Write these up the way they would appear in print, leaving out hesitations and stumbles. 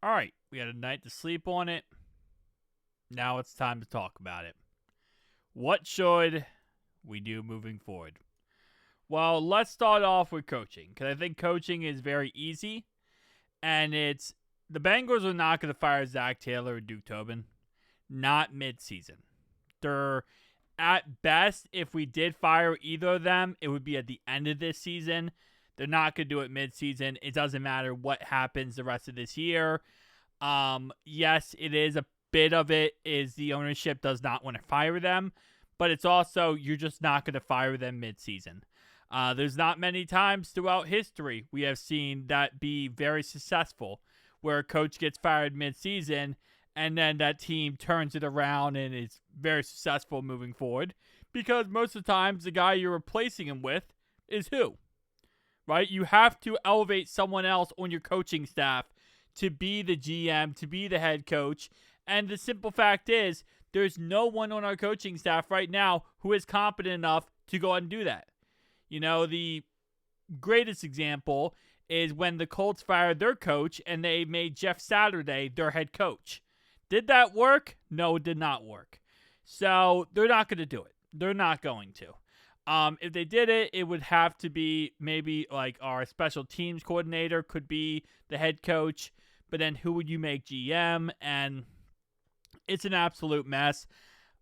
All right, we had a night to sleep on it. Now it's time to talk about it. What should we do moving forward? Well, let's start off with coaching, because I think coaching is very easy. And it's the Bengals are not going to fire Zack Taylor or Duke Tobin. Not mid-season. They're at best, if we did fire either of them, it would be at the end of this season. They're not going to do it mid-season. It doesn't matter what happens the rest of this year. Yes, it is a bit of it is the ownership does not want to fire them, but it's also you're just not going to fire them mid-season. There's not many times throughout history we have seen that be very successful, where a coach gets fired mid-season and then that team turns it around and is very successful moving forward. Because most of the times the guy you're replacing him with is who? Right? You have to elevate someone else on your coaching staff to be the GM, to be the head coach. And the simple fact is, there's no one on our coaching staff right now who is competent enough to go ahead and do that. You know, the greatest example is when the Colts fired their coach and they made Jeff Saturday their head coach. Did that work? No, it did not work. So they're not going to do it. They're not going to. If they did it, it would have to be maybe like our special teams coordinator could be the head coach. But then who would you make GM? And it's an absolute mess.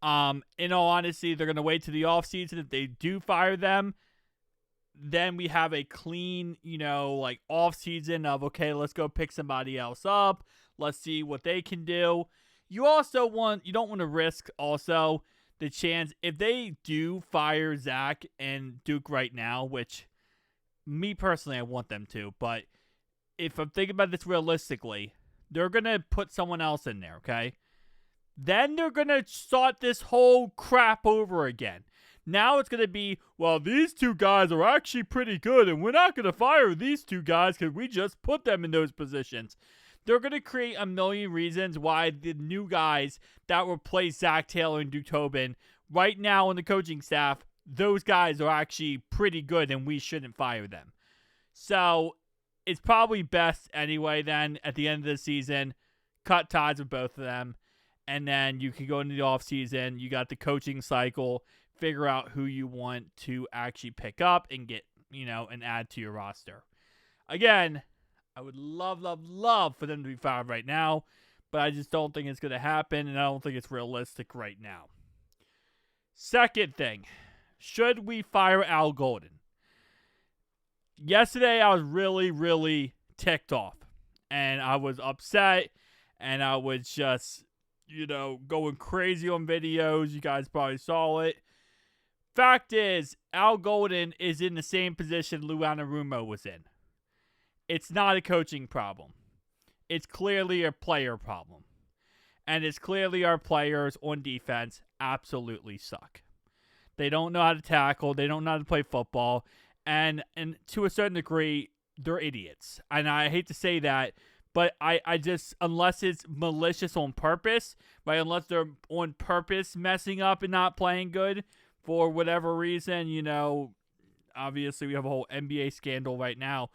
In all honesty, they're going to wait to the offseason. If they do fire them, then we have a clean, like offseason of, okay, let's go pick somebody else up. Let's see what they can do. You don't want to risk also the chance, if they do fire Zack and Duke right now, which me personally, I want them to, but if I'm thinking about this realistically, they're going to put someone else in there, okay? Then they're going to start this whole crap over again. Now it's going to be, well, these two guys are actually pretty good, and we're not going to fire these two guys because we just put them in those positions. They're going to create a million reasons why the new guys that replace Zack Taylor and Duke Tobin right now on the coaching staff, those guys are actually pretty good and we shouldn't fire them. So it's probably best anyway then at the end of the season, cut ties with both of them. And then you can go into the offseason. You got the coaching cycle, figure out who you want to actually pick up and get, and add to your roster. Again, I would love for them to be fired right now, but I just don't think it's going to happen, and I don't think it's realistic right now. Second thing, should we fire Al Golden? Yesterday, I was really ticked off, and I was upset, and I was just, going crazy on videos. You guys probably saw it. Fact is, Al Golden is in the same position Lou Anarumo was in. It's not a coaching problem. It's clearly a player problem. And it's clearly our players on defense absolutely suck. They don't know how to tackle. They don't know how to play football. And to a certain degree, they're idiots. And I hate to say that, but I just, unless it's malicious on purpose, right? Unless they're on purpose messing up and not playing good for whatever reason, obviously we have a whole NBA scandal right now.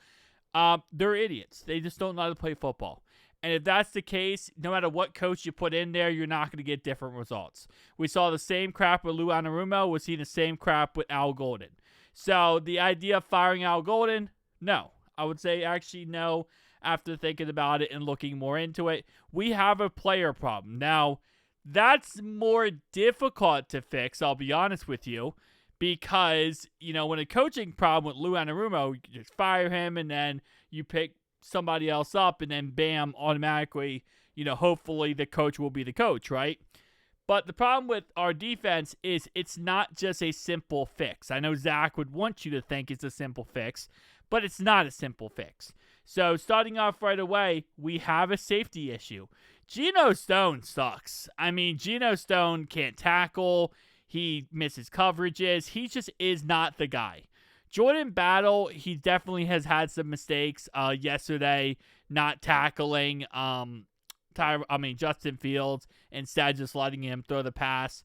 They're idiots. They just don't know how to play football. And if that's the case, no matter what coach you put in there, you're not going to get different results. We saw the same crap with Lou Anarumo. We're seeing the same crap with Al Golden. So the idea of firing Al Golden, no. I would say actually no, after thinking about it and looking more into it. We have a player problem. Now, that's more difficult to fix, I'll be honest with you. Because, when a coaching problem with Lou Anarumo, you just fire him and then you pick somebody else up and then bam, automatically, hopefully the coach will be the coach, right? But the problem with our defense is it's not just a simple fix. I know Zach would want you to think it's a simple fix, but it's not a simple fix. So starting off right away, we have a safety issue. Geno Stone sucks. I mean, Geno Stone can't tackle. He misses coverages. He just is not the guy. Jordan Battle, he definitely has had some mistakes. Yesterday, not tackling Justin Fields, instead just letting him throw the pass.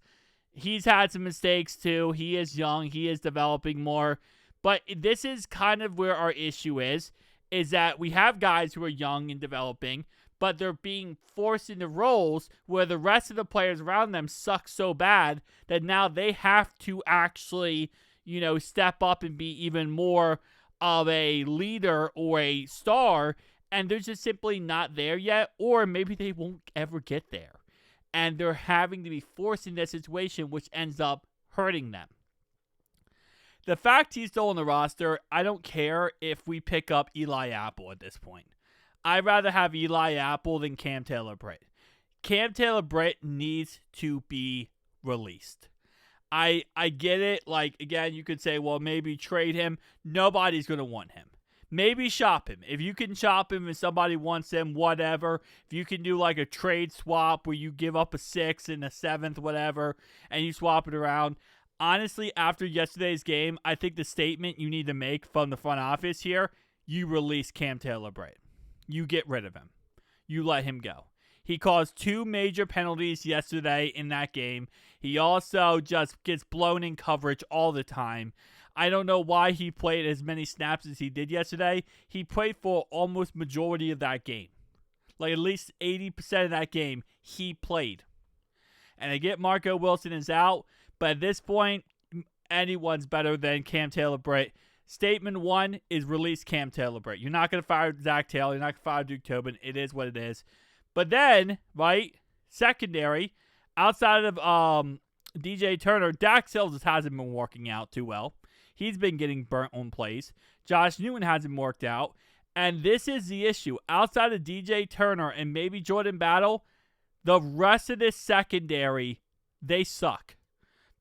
He's had some mistakes too. He is young. He is developing more. But this is kind of where our issue is is that we have guys who are young and developing, but they're being forced into roles where the rest of the players around them suck so bad that now they have to actually, step up and be even more of a leader or a star, and they're just simply not there yet, or maybe they won't ever get there. And they're having to be forced in that situation, which ends up hurting them. The fact he's still on the roster, I don't care if we pick up Eli Apple at this point. I'd rather have Eli Apple than Cam Taylor-Britt. Cam Taylor-Britt needs to be released. I get it. Like, again, you could say, well, maybe trade him. Nobody's going to want him. Maybe shop him. If you can shop him and somebody wants him, whatever. If you can do like a trade swap where you give up a 6th and a 7th, whatever, and you swap it around. Honestly, after yesterday's game, I think the statement you need to make from the front office here, you release Cam Taylor-Britt. You get rid of him. You let him go. He caused 2 major penalties yesterday in that game. He also just gets blown in coverage all the time. I don't know why he played as many snaps as he did yesterday. He played for almost majority of that game. Like at least 80% of that game, he played. And I get Marco Wilson is out, but at this point, anyone's better than Cam Taylor-Britt. Statement 1 is release Cam Taylor-Britt. You're not going to fire Zach Taylor. You're not going to fire Duke Tobin. It is what it is. But then, right, secondary, outside of DJ Turner, Dax Hill just hasn't been working out too well. He's been getting burnt on plays. Josh Newton hasn't worked out. And this is the issue. Outside of DJ Turner and maybe Jordan Battle, the rest of this secondary, they suck.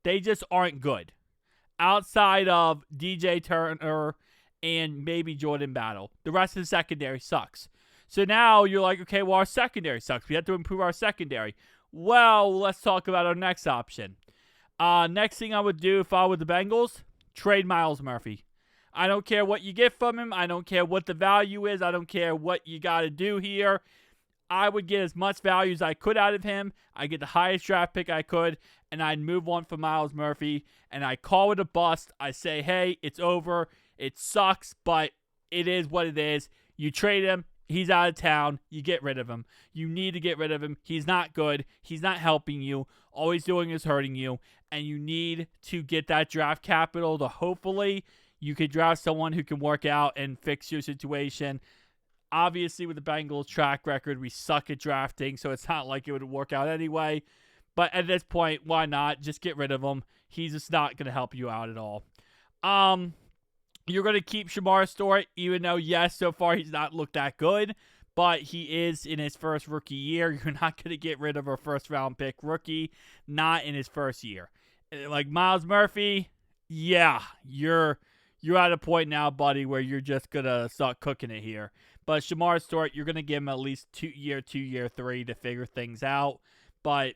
They just aren't good. Outside of DJ Turner and maybe Jordan Battle, the rest of the secondary sucks. So now you're like, okay, well, our secondary sucks. We have to improve our secondary. Well, let's talk about our next option. Next thing I would do if I were the Bengals, trade Myles Murphy. I don't care what you get from him. I don't care what the value is. I don't care what you got to do here. I would get as much value as I could out of him. I get the highest draft pick I could, and I'd move on for Myles Murphy, and I call it a bust. I say, hey, it's over. It sucks, but it is what it is. You trade him. He's out of town. You get rid of him. You need to get rid of him. He's not good. He's not helping you. All he's doing is hurting you, and you need to get that draft capital to hopefully you could draft someone who can work out and fix your situation. Obviously, with the Bengals track record, we suck at drafting, so it's not like it would work out anyway. But at this point, why not? Just get rid of him. He's just not going to help you out at all. You're going to keep Shamar Stewart, even though, yes, so far he's not looked that good. But he is in his first rookie year. You're not going to get rid of a first-round pick rookie, not in his first year. Like Myles Murphy, yeah, you're at a point now, buddy, where you're just going to start cooking it here. But Shamar Stewart, you're going to give him at least 2 year 3 to figure things out. But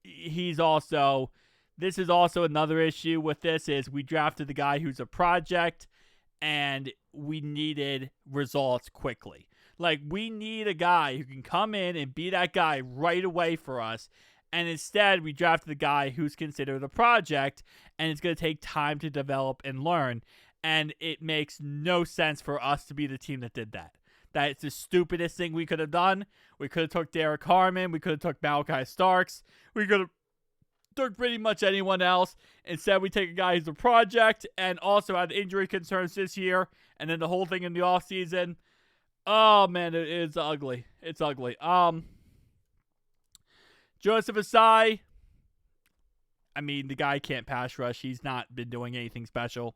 this is also another issue with this is we drafted the guy who's a project and we needed results quickly. Like we need a guy who can come in and be that guy right away for us. And instead we drafted the guy who's considered a project and it's going to take time to develop and learn. And it makes no sense for us to be the team that did that. That's the stupidest thing we could have done. We could have took Derek Harmon. We could have took Malachi Starks. We could have took pretty much anyone else. Instead, we take a guy who's a project and also had injury concerns this year. And then the whole thing in the offseason. Oh, man, it's ugly. It's ugly. Joseph Asai. I mean, the guy can't pass rush. He's not been doing anything special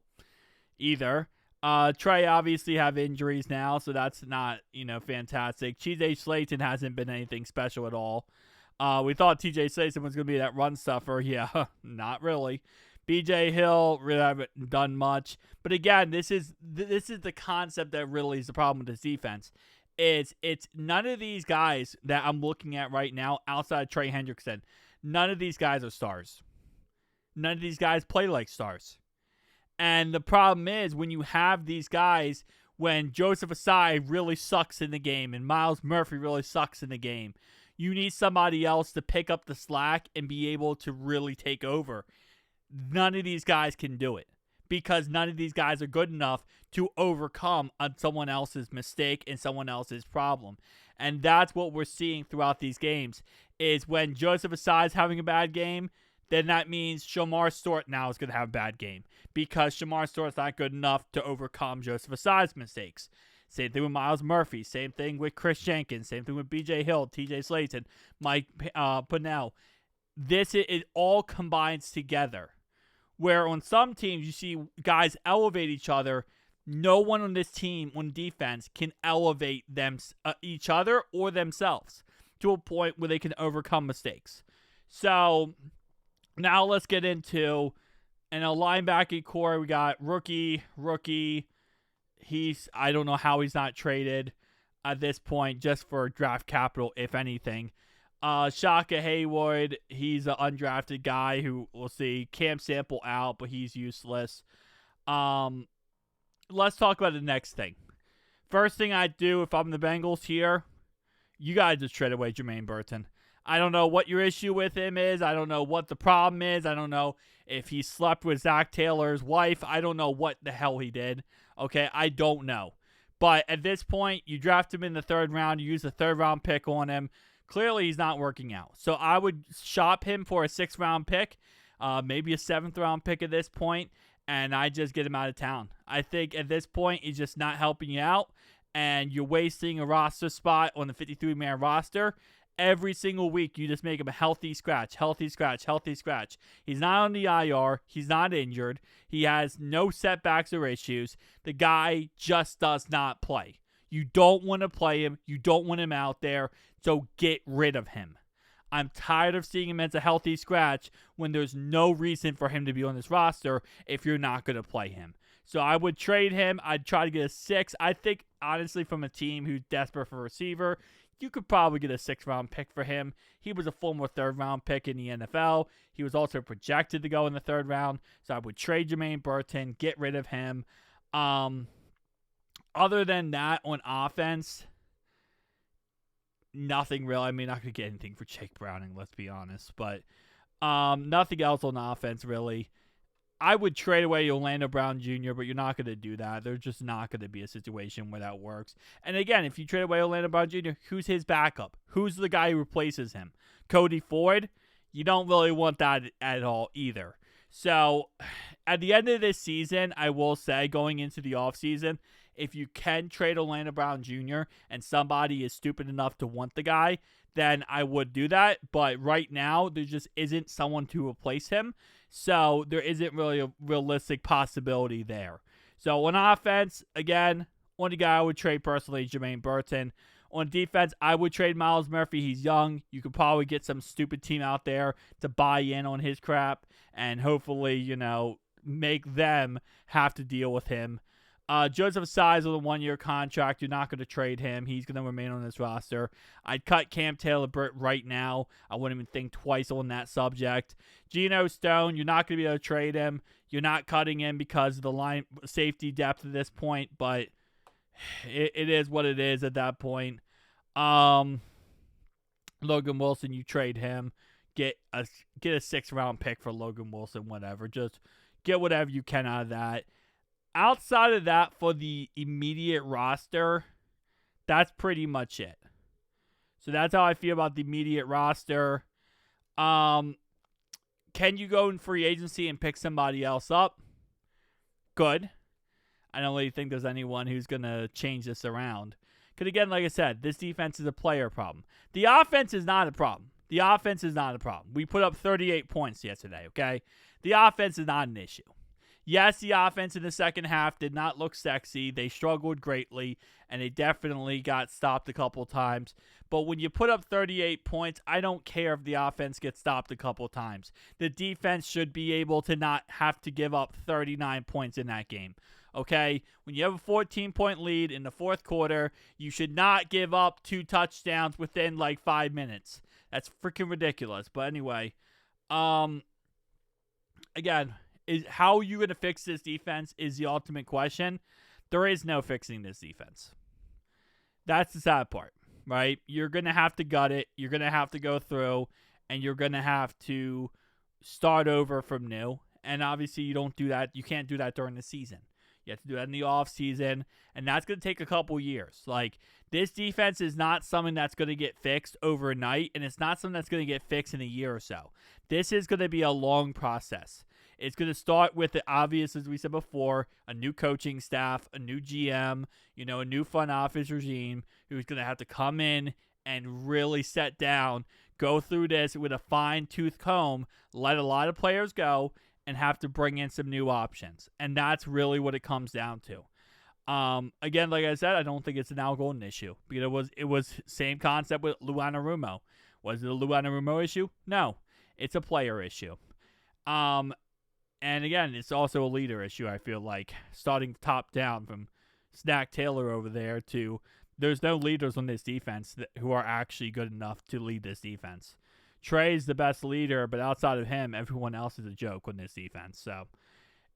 either. Trey obviously have injuries now, so that's not, fantastic. TJ Slayton hasn't been anything special at all. We thought TJ Slayton was going to be that run stuffer. Yeah, not really. BJ Hill really haven't done much. But again, this is the concept that really is the problem with this defense. It's none of these guys that I'm looking at right now outside of Trey Hendrickson. None of these guys are stars. None of these guys play like stars. And the problem is when you have these guys, when Joseph Asai really sucks in the game and Myles Murphy really sucks in the game, you need somebody else to pick up the slack and be able to really take over. None of these guys can do it because none of these guys are good enough to overcome someone else's mistake and someone else's problem. And that's what we're seeing throughout these games, is when Joseph Asai's having a bad game, then that means Shamar Stewart now is going to have a bad game, because Shamar Stewart's not good enough to overcome Joseph Asai's mistakes. Same thing with Miles Murphy. Same thing with Chris Jenkins. Same thing with BJ Hill, TJ Slayton, Mike Pennell. It all combines together. Where on some teams you see guys elevate each other, no one on this team on defense can elevate each other or themselves to a point where they can overcome mistakes. So now let's get into, in a linebacking core, we got rookie. I don't know how he's not traded at this point, just for draft capital, if anything. Shaka Haywood, he's an undrafted guy who we'll see. Cam Sample out, but he's useless. Let's talk about the next thing. First thing I'd do if I'm the Bengals here, you gotta just trade away Jermaine Burton. I don't know what your issue with him is. I don't know what the problem is. I don't know if he slept with Zach Taylor's wife. I don't know what the hell he did. Okay, I don't know. But at this point, you draft him in the 3rd round. You use a 3rd-round pick on him. Clearly, he's not working out. So I would shop him for a 6th-round pick, maybe a 7th-round pick at this point, and I just get him out of town. I think at this point, he's just not helping you out, and you're wasting a roster spot on the 53-man roster. Every single week, you just make him a healthy scratch. He's not on the IR. He's not injured. He has no setbacks or issues. The guy just does not play. You don't want to play him. You don't want him out there. So get rid of him. I'm tired of seeing him as a healthy scratch when there's no reason for him to be on this roster if you're not going to play him. So I would trade him. I'd try to get a 6. I think, honestly, from a team who's desperate for a receiver, you could probably get a 6th-round pick for him. He was a former 3rd-round pick in the NFL. He was also projected to go in the 3rd round. So I would trade Jermaine Burton, get rid of him. Other than that, on offense, nothing really. I mean, not going to get anything for Jake Browning, let's be honest. But nothing else on offense, really. I would trade away Orlando Brown Jr., but you're not going to do that. There's just not going to be a situation where that works. And again, if you trade away Orlando Brown Jr., who's his backup? Who's the guy who replaces him? Cody Ford? You don't really want that at all either. So at the end of this season, I will say, going into the offseason, if you can trade Orlando Brown Jr. and somebody is stupid enough to want the guy, then I would do that. But right now, there just isn't someone to replace him. So there isn't really a realistic possibility there. So on offense, again, only guy I would trade personally is Jermaine Burton. On defense, I would trade Miles Murphy. He's young. You could probably get some stupid team out there to buy in on his crap and hopefully, make them have to deal with him. Joseph Asai with a 1-year contract. You're not going to trade him. He's going to remain on this roster. I'd cut Cam Taylor-Britt right now. I wouldn't even think twice on that subject. Geno Stone, you're not going to be able to trade him. You're not cutting him because of the line safety depth at this point, but it is what it is at that point. Logan Wilson, you trade him. Get a 6th-round pick for Logan Wilson, whatever. Just get whatever you can out of that. Outside of that, for the immediate roster, that's pretty much it. So that's how I feel about the immediate roster. Can you go in free agency and pick somebody else up? Good. I don't really think there's anyone who's going to change this around. Because again, like I said, this defense is a player problem. The offense is not a problem. We put up 38 points yesterday, okay? The offense is not an issue. Yes, the offense in the second half did not look sexy. They struggled greatly, and they definitely got stopped a couple times. But when you put up 38 points, I don't care if the offense gets stopped a couple times. The defense should be able to not have to give up 39 points in that game. Okay? When you have a 14-point lead in the fourth quarter, you should not give up 2 touchdowns within like 5 minutes. That's freaking ridiculous. But anyway, again, how are you going to fix this defense is the ultimate question. There is no fixing this defense. That's the sad part, right? You're going to have to gut it. You're going to have to go through, and you're going to have to start over from new. And obviously, you don't do that. You can't do that during the season. You have to do that in the off season, and that's going to take a couple years. Like, this defense is not something that's going to get fixed overnight, and it's not something that's going to get fixed in a year or so. This is going to be a long process. It's going to start with the obvious, as we said before, a new coaching staff, a new GM, a new front office regime who's going to have to come in and really set down, go through this with a fine-tooth comb, let a lot of players go, and have to bring in some new options. And that's really what it comes down to. Again, like I said, I don't think it's an Al Golden issue. Because it was same concept with Lou Anarumo. Was it a Lou Anarumo issue? No. It's a player issue. And again, it's also a leader issue, I feel like. Starting top down from Snack Taylor over there to there's no leaders on this defense who are actually good enough to lead this defense. Trey's the best leader, but outside of him, everyone else is a joke on this defense. So,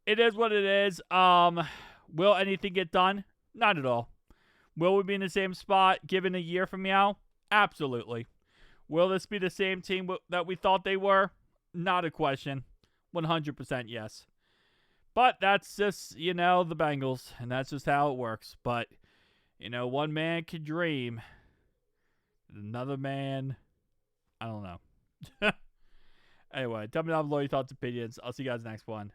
it is what it is. Will anything get done? Not at all. Will we be in the same spot given a year from now? Absolutely. Will this be the same team that we thought they were? Not a question. 100% yes. But that's just, the Bengals, and that's just how it works. But, one man can dream. Another man, I don't know. Anyway, tell me down below your thoughts and opinions. I'll see you guys next one.